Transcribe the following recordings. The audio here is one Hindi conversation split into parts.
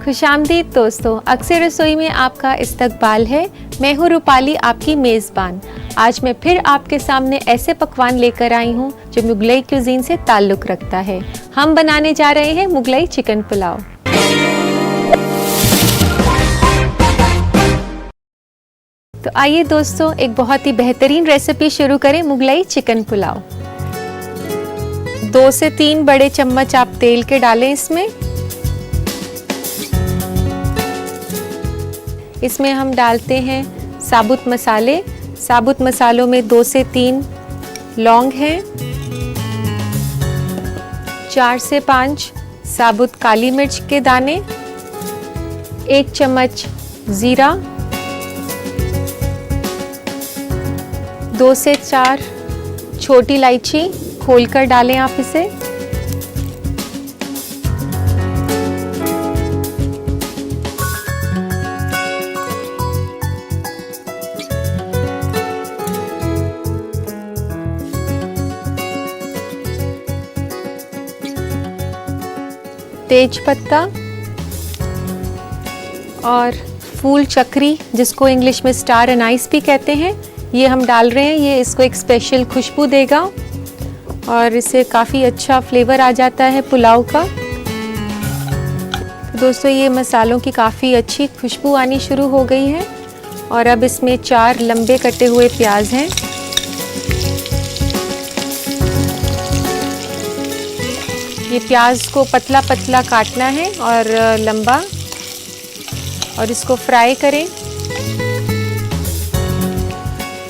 खुशामदीद दोस्तों, अक्सर रसोई में आपका इस्तकबाल है। मैं हूँ रूपाली, आपकी मेज़बान। आज मैं फिर आपके सामने ऐसे पकवान लेकर आई हूँ जो मुगलई क्यूजीन से ताल्लुक़ रखता है। हम बनाने जा रहे हैं मुगलई चिकन पुलाव। तो आइए दोस्तों, एक बहुत ही बेहतरीन रेसिपी शुरू करें मुगलई चिकन पुलाव। 2 से 3 बड़े चम्मच आप तेल के डालें। इसमें हम डालते हैं साबुत मसाले। साबुत मसालों में 2 से 3 लौंग हैं, 4 से 5 साबुत काली मिर्च के दाने, 1 चम्मच जीरा, 2 से 4 छोटी इलायची खोलकर डालें आप इसे। तेज पत्ता और फूल चक्री, जिसको इंग्लिश में स्टार एनाइस भी कहते हैं, ये हम डाल रहे हैं। ये इसको एक स्पेशल खुशबू देगा और इससे काफ़ी अच्छा फ्लेवर आ जाता है पुलाव का। दोस्तों, ये मसालों की काफ़ी अच्छी खुशबू आनी शुरू हो गई है और अब इसमें 4 लंबे कटे हुए प्याज हैं। ये प्याज को पतला पतला काटना है और लंबा, और इसको फ्राई करें।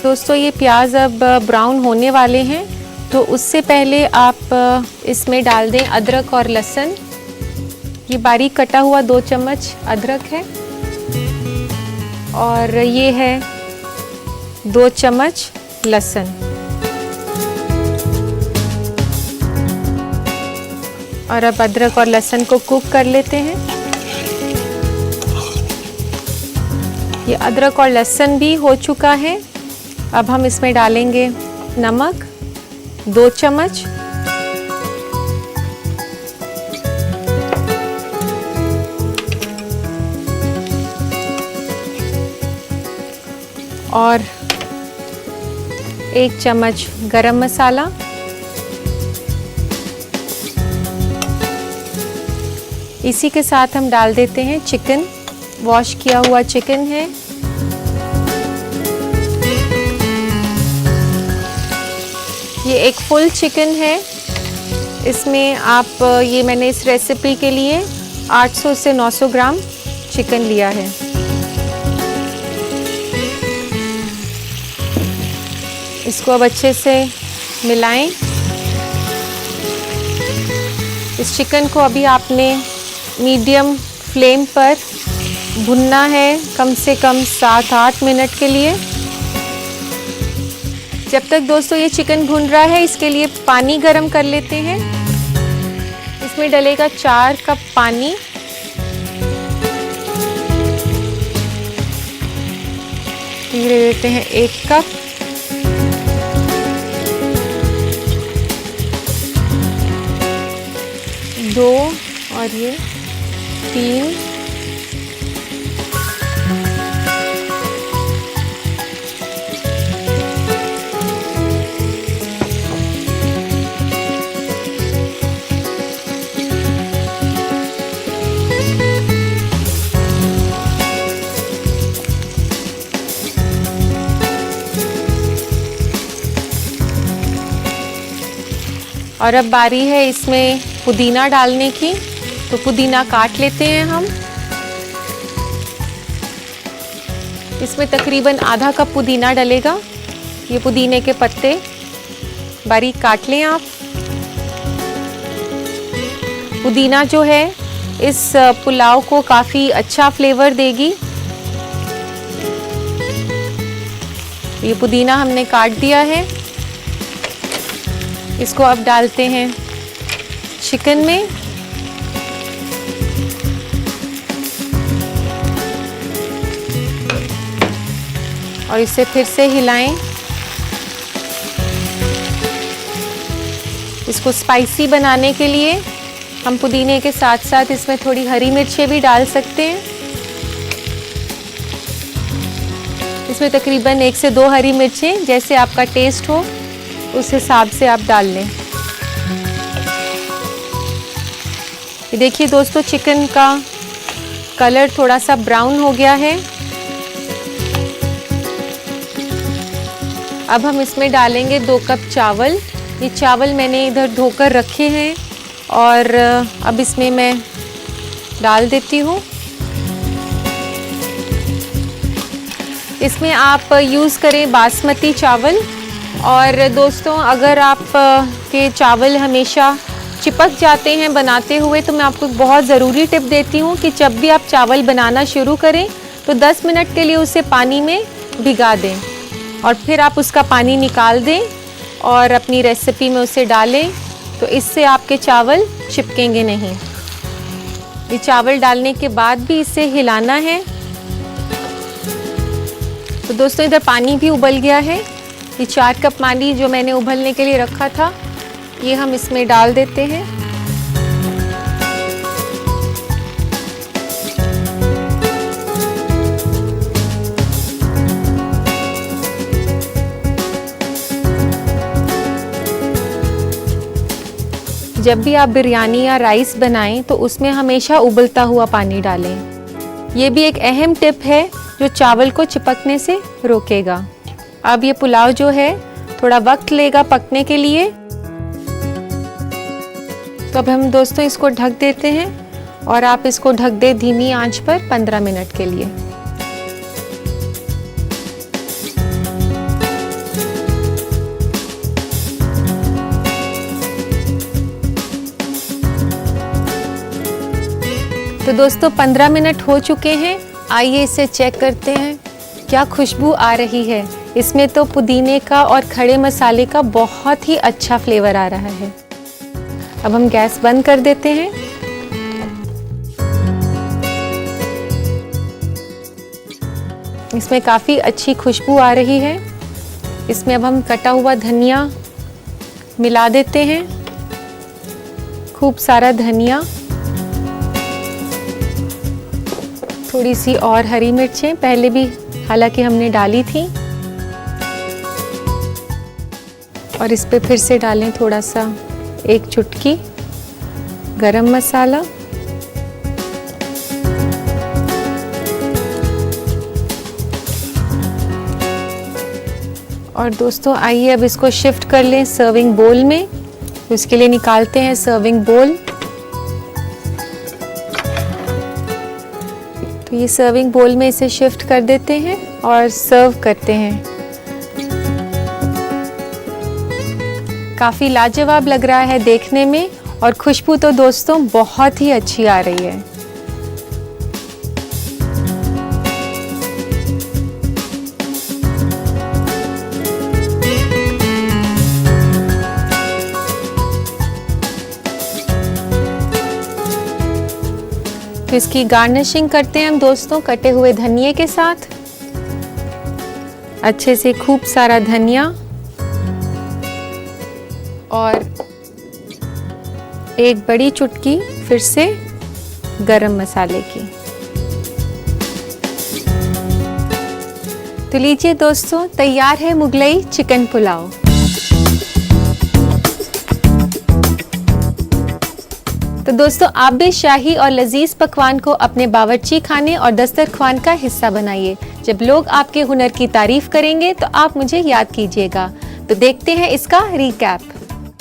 दोस्तों, ये प्याज अब ब्राउन होने वाले हैं, तो उससे पहले आप इसमें डाल दें अदरक और लहसुन। ये बारीक कटा हुआ 2 चम्मच अदरक है और ये है 2 चम्मच लहसुन। और अब अदरक और लहसुन को कुक कर लेते हैं। ये अदरक और लहसुन भी हो चुका है। अब हम इसमें डालेंगे नमक 2 चम्मच, और 1 चम्मच गरम मसाला, इसी के साथ हम डाल देते हैं चिकन। वॉश किया हुआ चिकन है। ये एक फुल चिकन है। इसमें आप ये मैंने इस रेसिपी के लिए 800 से 900 ग्राम चिकन लिया है। इसको अब अच्छे से मिलाएं। इस चिकन को अभी आपने मीडियम फ्लेम पर भुनना है, कम से कम 7-8 मिनट के लिए। जब तक दोस्तों ये चिकन भुन रहा है, इसके लिए पानी गरम कर लेते हैं। इसमें डलेगा 4 कप पानी। धीरे देते हैं 1 कप, दो, और ये 3, और अब बारी है इसमें पुदीना डालने की। तो पुदीना काट लेते हैं हम। इसमें तकरीबन आधा कप पुदीना डलेगा। ये पुदीने के पत्ते बारीक काट लें आप। पुदीना जो है इस पुलाव को काफ़ी अच्छा फ्लेवर देगी। ये पुदीना हमने काट दिया है। इसको अब डालते हैं चिकन में। और इसे फिर से हिलाएं। इसको स्पाइसी बनाने के लिए हम पुदीने के साथ साथ इसमें थोड़ी हरी मिर्चें भी डाल सकते हैं। इसमें तकरीबन 1 से 2 हरी मिर्चें, जैसे आपका टेस्ट हो उस हिसाब से आप डाल लें। ये देखिए दोस्तों, चिकन का कलर थोड़ा सा ब्राउन हो गया है। अब हम इसमें डालेंगे 2 कप चावल। ये चावल मैंने इधर धोकर रखे हैं और अब इसमें मैं डाल देती हूँ। इसमें आप यूज़ करें बासमती चावल। और दोस्तों, अगर आप के चावल हमेशा चिपक जाते हैं बनाते हुए, तो मैं आपको एक बहुत ज़रूरी टिप देती हूँ कि जब भी आप चावल बनाना शुरू करें तो 10 मिनट के लिए उसे पानी में भिगा दें और फिर आप उसका पानी निकाल दें और अपनी रेसिपी में उसे डालें, तो इससे आपके चावल चिपकेंगे नहीं। ये चावल डालने के बाद भी इसे हिलाना है। तो दोस्तों, इधर पानी भी उबल गया है। ये 4 कप पानी जो मैंने उबलने के लिए रखा था, ये हम इसमें डाल देते हैं। जब भी आप बिरयानी या राइस बनाएं तो उसमें हमेशा उबलता हुआ पानी डालें। ये भी एक अहम टिप है जो चावल को चिपकने से रोकेगा। अब ये पुलाव जो है थोड़ा वक्त लेगा पकने के लिए, तो अब हम दोस्तों इसको ढक देते हैं और आप इसको ढक दें धीमी आंच पर 15 मिनट के लिए। तो दोस्तों 15 मिनट हो चुके हैं। आइए इसे चेक करते हैं। क्या खुशबू आ रही है। इसमें तो पुदीने का और खड़े मसाले का बहुत ही अच्छा फ्लेवर आ रहा है। अब हम गैस बंद कर देते हैं। इसमें काफ़ी अच्छी खुशबू आ रही है। इसमें अब हम कटा हुआ धनिया मिला देते हैं, खूब सारा धनिया, थोड़ी सी और हरी मिर्चें पहले भी हालांकि हमने डाली थी, और इस पे फिर से डालें थोड़ा सा 1 चुटकी गरम मसाला, और दोस्तों आइए अब इसको शिफ्ट कर लें सर्विंग बोल में। तो इसके लिए निकालते हैं सर्विंग बोल। तो ये सर्विंग बोल में इसे शिफ्ट कर देते हैं और सर्व करते हैं। काफ़ी लाजवाब लग रहा है देखने में, और खुशबू तो दोस्तों बहुत ही अच्छी आ रही है। तो इसकी गार्निशिंग करते हैं हम दोस्तों कटे हुए धनिये के साथ। अच्छे से खूब सारा धनिया और 1 बड़ी चुटकी फिर से गरम मसाले की। तो लीजिए दोस्तों, तैयार है मुगलई चिकन पुलाव। तो दोस्तों आप भी शाही और लजीज पकवान को अपने बावर्ची खाने और दस्तरख्वान का हिस्सा बनाइए। जब लोग आपके हुनर की तारीफ करेंगे तो आप मुझे याद कीजिएगा। तो देखते हैं इसका रिकैप।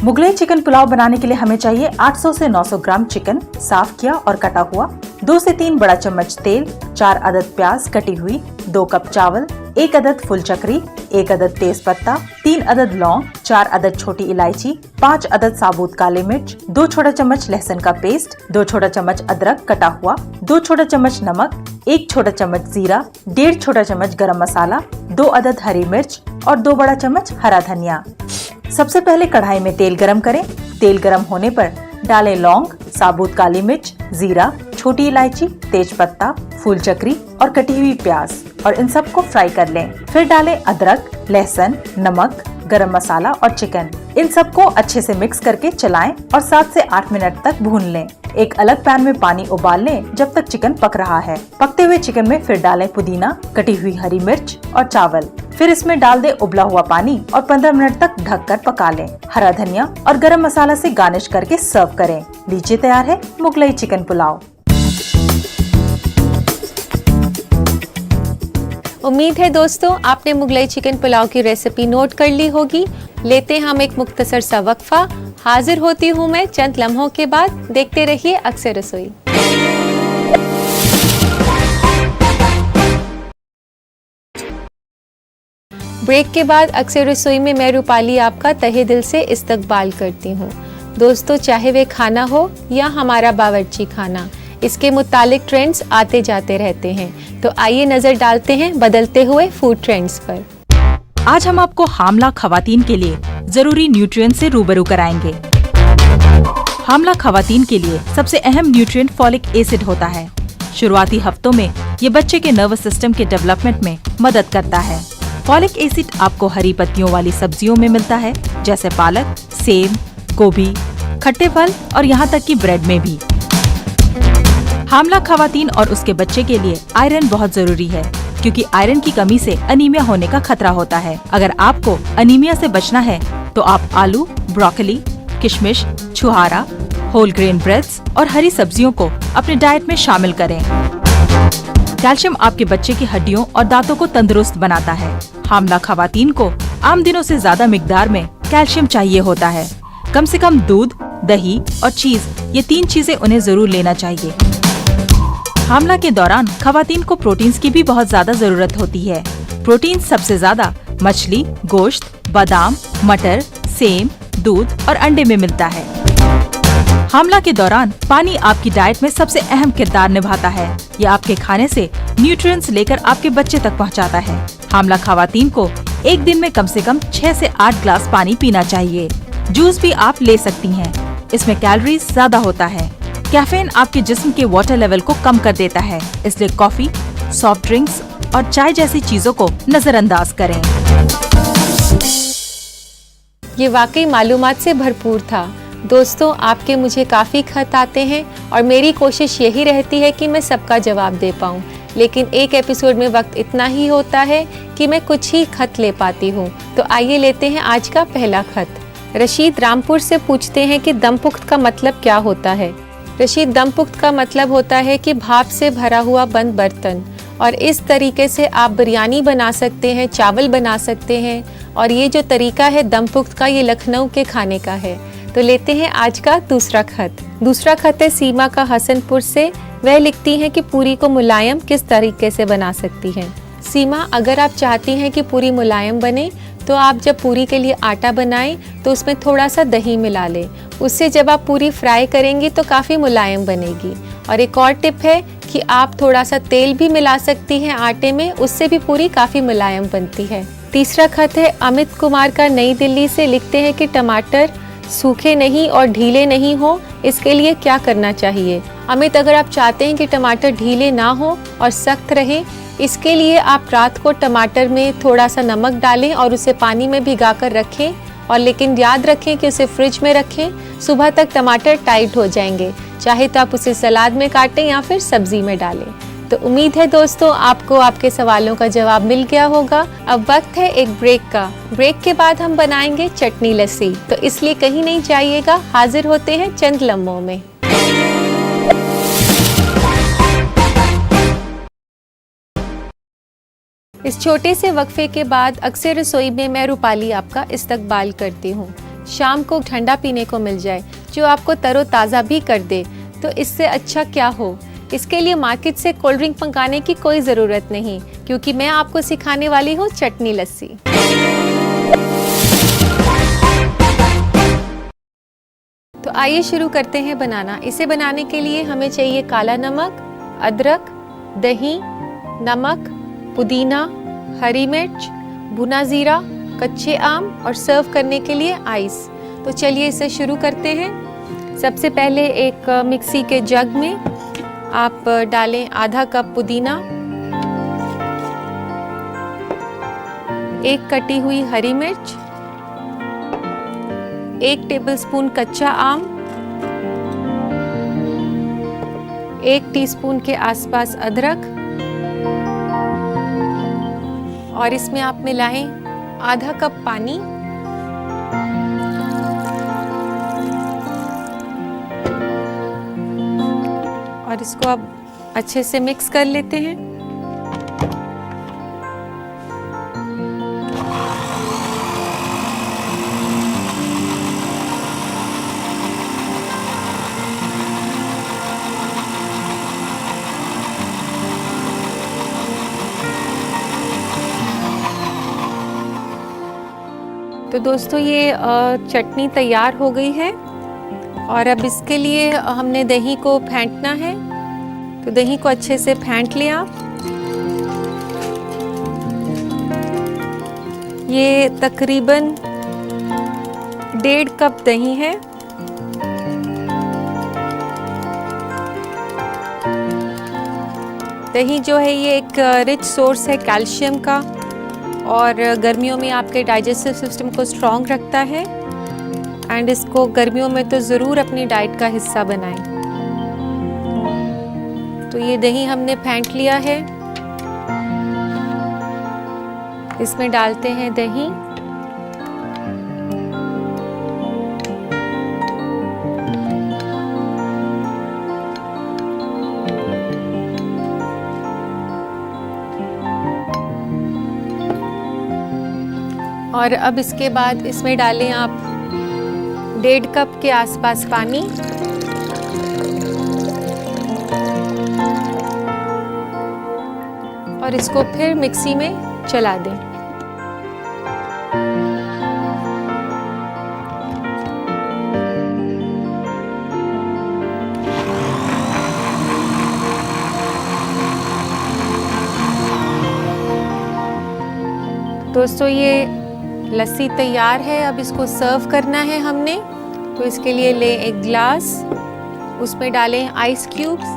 मुगलई चिकन पुलाव बनाने के लिए हमें चाहिए 800 से 900 ग्राम चिकन, साफ किया और कटा हुआ, 2 से 3 बड़ा चम्मच तेल, 4 अदद प्याज कटी हुई, 2 कप चावल, 1 अदद फुल चक्री, 1 अदद तेज पत्ता, 3 अदद लौंग, 4 अदद छोटी इलायची, 5 अदद साबुत काले मिर्च, 2 छोटा चम्मच लहसुन का पेस्ट, 2 छोटा चम्मच अदरक कटा हुआ, 2 छोटा चम्मच नमक, 1 छोटा चम्मच जीरा, 1.5 छोटा चम्मच गरम मसाला, 2 अदद हरी मिर्च और 2 बड़ा चम्मच हरा धनिया। सबसे पहले कढ़ाई में तेल गरम करें। तेल गरम होने पर डालें लौंग, साबुत काली मिर्च, जीरा, छोटी इलायची, तेज पत्ता, फूल चक्री और कटी हुई प्याज, और इन सबको फ्राई कर लें। फिर डालें अदरक, लहसुन, नमक, गरम मसाला और चिकन। इन सबको अच्छे से मिक्स करके चलाएं और 7 से 8 मिनट तक भून लें। एक अलग पैन में पानी उबाल लें जब तक चिकन पक रहा है। पकते हुए चिकन में फिर डालें पुदीना, कटी हुई हरी मिर्च और चावल। फिर इसमें डाल दें उबला हुआ पानी और 15 मिनट तक ढककर पका लें। हरा धनिया और गरम मसाला से गार्निश करके सर्व करें। लीजिए, तैयार है मुगलई चिकन पुलाव। उम्मीद है दोस्तों आपने मुगलई चिकन पुलाव की रेसिपी नोट कर ली होगी। लेते हैं हम एक मुख्तसर सा वक्फा। हाजिर होती हूँ मैं चंद लम्हों के बाद। देखते रहिए अक्सर रसोई। ब्रेक के बाद अक्सर रसोई में मैं रूपाली आपका तहे दिल से इस्तकबाल करती हूँ। दोस्तों, चाहे वे खाना हो या हमारा बावर्ची खाना, इसके मुतालिक ट्रेंड्स आते जाते रहते हैं। तो आइए नजर डालते हैं बदलते हुए फूड ट्रेंड्स पर। आज हम आपको हामला खवातीन के लिए जरूरी न्यूट्रिएंट से रूबरू कराएंगे। हामला खवातीन के लिए सबसे अहम न्यूट्रिएंट फॉलिक एसिड होता है। शुरुआती हफ्तों में ये बच्चे के नर्वस सिस्टम के डेवलपमेंट में मदद करता है। फॉलिक एसिड आपको हरी पत्तियों वाली सब्जियों में मिलता है, जैसे पालक, सेम, गोभी, खट्टे फल और यहाँ तक कि ब्रेड में भी। हामला खवातीन और उसके बच्चे के लिए आयरन बहुत जरूरी है, क्योंकि आयरन की कमी से अनीमिया होने का खतरा होता है। अगर आपको अनीमिया से बचना है तो आप आलू, ब्रोकली, किशमिश, छुहारा, होल ग्रेन ब्रेड्स और हरी सब्जियों को अपने डाइट में शामिल करें। कैल्शियम आपके बच्चे की हड्डियों और दांतों को तंदुरुस्त बनाता है। हामला खवातीन को आम दिनों से ज्यादा मिकदार में कैल्शियम चाहिए होता है। कम से कम दूध, दही और चीज, ये 3 चीजें उन्हें जरूर लेना चाहिए। हामला के दौरान खवातीन को प्रोटीन्स की भी बहुत ज्यादा जरूरत होती है। प्रोटीन सबसे ज्यादा मछली, गोश्त, बादाम, मटर, सेम, दूध और अंडे में मिलता है। हामला के दौरान पानी आपकी डाइट में सबसे अहम किरदार निभाता है। यह आपके खाने से न्यूट्रिएंट्स लेकर आपके बच्चे तक पहुंचाता है। हामला खवातीन को एक दिन में कम से कम 6 से 8 ग्लास पानी पीना चाहिए। जूस भी आप ले सकती हैं। इसमें कैलोरीज ज्यादा होता है। कैफीन आपके जिस्म के वाटर लेवल को कम कर देता है, इसलिए कॉफी, सॉफ्ट ड्रिंक्स और चाय जैसी चीजों को नजरअंदाज करें। ये वाकई मालूमात से भरपूर था। दोस्तों, आपके मुझे काफ़ी खत आते हैं और मेरी कोशिश यही रहती है कि मैं सबका जवाब दे पाऊँ, लेकिन एक एपिसोड में वक्त इतना ही होता है कि मैं कुछ ही खत ले पाती हूँ। तो आइए लेते हैं आज का पहला खत। रशीद रामपुर से पूछते हैं कि दमपुख्त का मतलब क्या होता है। रशीद, दमपुख्त का मतलब होता है कि भाप से भरा हुआ बंद बर्तन, और इस तरीके से आप बिरयानी बना सकते हैं, चावल बना सकते हैं। और ये जो तरीका है दमपुख्त का, ये लखनऊ के खाने का है। तो लेते हैं आज का दूसरा खत। दूसरा खत है सीमा का हसनपुर से। वह लिखती हैं कि पूरी को मुलायम किस तरीके से बना सकती हैं। सीमा, अगर आप चाहती हैं कि पूरी मुलायम बने तो आप जब पूरी के लिए आटा बनाएं तो उसमें थोड़ा सा दही मिला लें। उससे जब आप पूरी फ्राई करेंगी तो काफ़ी मुलायम बनेगी। और एक और टिप है कि आप थोड़ा सा तेल भी मिला सकती हैं आटे में, उससे भी पूरी काफ़ी मुलायम बनती है। तीसरा खत है अमित कुमार का नई दिल्ली से। लिखते हैं कि टमाटर सूखे नहीं और ढीले नहीं हो, इसके लिए क्या करना चाहिए। अमित, अगर आप चाहते हैं कि टमाटर ढीले ना हो और सख्त रहे, इसके लिए आप रात को टमाटर में थोड़ा सा नमक डालें और उसे पानी में भिगाकर रखें। और लेकिन याद रखें कि उसे फ्रिज में रखें। सुबह तक टमाटर टाइट हो जाएंगे। चाहे तो आप उसे सलाद में काटें या फिर सब्जी में डालें। तो उम्मीद है दोस्तों आपको आपके सवालों का जवाब मिल गया होगा। अब वक्त है एक ब्रेक का। ब्रेक के बाद हम बनाएंगे चटनी लस्सी, तो इसलिए कहीं नहीं जाइएगा। हाजिर होते हैं चंद लम्हों में। इस छोटे से वक्फे के बाद अक्सर रसोई में मैं रूपाली आपका इस्तकबाल करती हूँ। शाम को ठंडा पीने को मिल जाए जो आपको तरोताज़ा भी कर दे, तो इससे अच्छा क्या हो। इसके लिए मार्केट से कोल्ड ड्रिंक मंगाने की कोई ज़रूरत नहीं, क्योंकि मैं आपको सिखाने वाली हूँ चटनी लस्सी। तो आइए शुरू करते हैं बनाना। इसे बनाने के लिए हमें चाहिए काला नमक, अदरक, दही, नमक, पुदीना, हरी मिर्च, भुना जीरा, कच्चे आम और सर्व करने के लिए आइस। तो चलिए इसे शुरू करते हैं। सबसे पहले एक मिक्सी के जग में आप डालें आधा कप पुदीना, 1 कटी हुई हरी मिर्च, 1 टेबलस्पून कच्चा आम, 1 टीस्पून के आसपास अदरक और इसमें आप मिलाएं आधा कप पानी और इसको अब अच्छे से मिक्स कर लेते हैं। तो दोस्तों ये चटनी तैयार हो गई है और अब इसके लिए हमने दही को फेंटना है। तो दही को अच्छे से फेंट लिया। ये तकरीबन 1.5 कप दही है। दही जो है ये एक रिच सोर्स है कैल्शियम का और गर्मियों में आपके डाइजेस्टिव सिस्टम को स्ट्रॉन्ग रखता है एंड इसको गर्मियों में तो ज़रूर अपनी डाइट का हिस्सा बनाएं। तो ये दही हमने फेंट लिया है। इसमें डालते हैं दही, और अब इसके बाद इसमें डालें आप 1.5 कप के आसपास पानी और इसको फिर मिक्सी में चला दें। दोस्तों ये लस्सी तैयार है। अब इसको सर्व करना है हमने। तो इसके लिए लें एक ग्लास, उसमें डालें आइस क्यूब्स।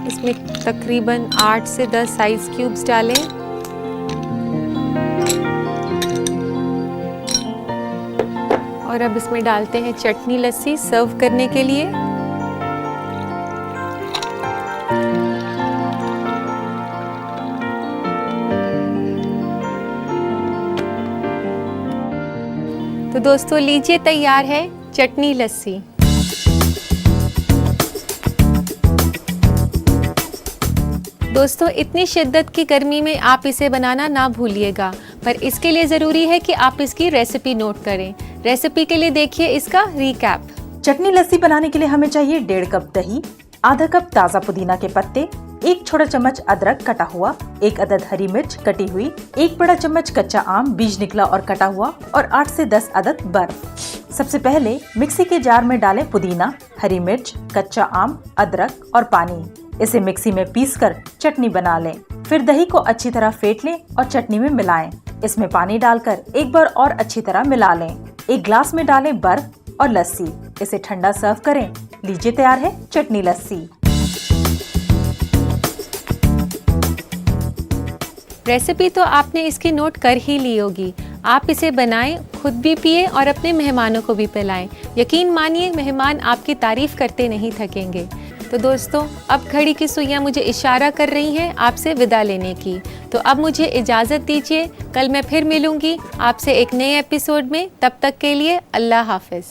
इसमें तकरीबन 8 से 10 आइस क्यूब्स डालें। और अब इसमें डालते हैं चटनी लस्सी सर्व करने के लिए। तो दोस्तों लीजिए तैयार है चटनी लस्सी। दोस्तों इतनी शिद्दत की गर्मी में आप इसे बनाना ना भूलिएगा, पर इसके लिए ज़रूरी है कि आप इसकी रेसिपी नोट करें। रेसिपी के लिए देखिए इसका रिकैप। चटनी लस्सी बनाने के लिए हमें चाहिए 1.5 कप दही, आधा कप ताज़ा पुदीना के पत्ते, 1 छोटा चम्मच अदरक कटा हुआ, 1 अदद हरी मिर्च कटी हुई, 1 बड़ा चम्मच कच्चा आम बीज निकला और कटा हुआ और 8 से 10 अदद बर्फ। सबसे पहले मिक्सी के जार में डालें पुदीना, हरी मिर्च, कच्चा आम, अदरक और पानी। इसे मिक्सी में पीसकर चटनी बना लें। फिर दही को अच्छी तरह फेंट लें और चटनी में मिलाएं। इसमें पानी डालकर एक बार और अच्छी तरह मिला लें। एक ग्लास में डालें बर्फ और लस्सी। इसे ठंडा सर्व करें। लीजिए तैयार है चटनी लस्सी। रेसिपी तो आपने इसकी नोट कर ही ली होगी। आप इसे बनाएं, खुद भी पिए और अपने मेहमानों को भी पिलाएं। यकीन मानिए मेहमान आपकी तारीफ करते नहीं थकेंगे। तो दोस्तों अब घड़ी की सुइयां मुझे इशारा कर रही हैं आपसे विदा लेने की। तो अब मुझे इजाज़त दीजिए। कल मैं फिर मिलूंगी आपसे एक नए एपिसोड में। तब तक के लिए अल्लाह हाफिज़।